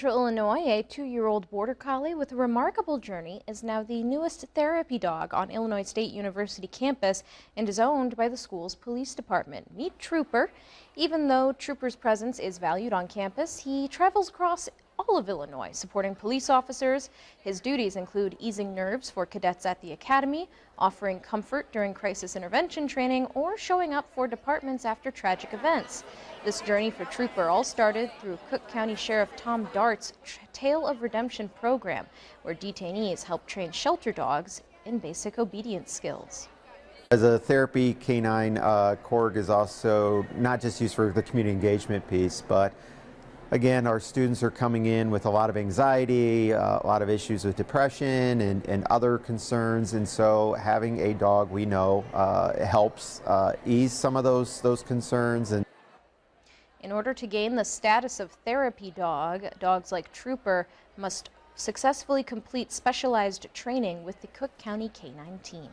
Central Illinois, a 2-year-old border collie with a remarkable journey is now the newest therapy dog on Illinois State University campus and is owned by the school's police department. Meet Trooper. Even though Trooper's presence is valued on campus, he travels across all of Illinois, supporting police officers. His duties include easing nerves for cadets at the academy, offering comfort during crisis intervention training, or showing up for departments after tragic events. This journey for Trooper all started through Cook County Sheriff Tom Dart's Tale of Redemption program, where detainees help train shelter dogs in basic obedience skills. As a therapy canine, Korg is also not just used for the community engagement piece, but again, our students are coming in with a lot of anxiety, a lot of issues with depression and other concerns, and so having a dog we know helps ease some of those concerns. In order to gain the status of therapy dog, dogs like Trooper must successfully complete specialized training with the Cook County Canine team.